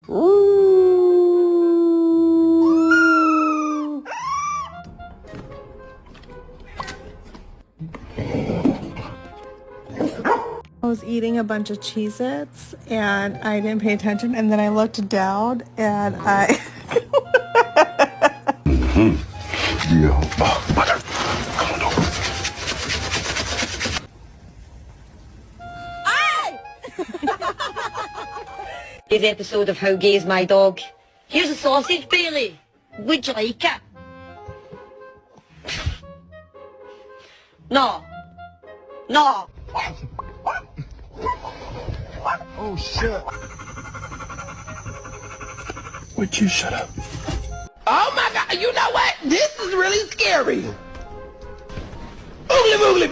I was eating a bunch of Cheez-Its and I didn't pay attention, and then I looked down and I Yeah. Oh, mother. Come on over. This episode of How Gay Is My Dog. Here's a sausage, Bailey. Would you like it? No. No. Oh, shit. Would you shut up? Oh my God, you know what? This is really scary. Oogly boogly.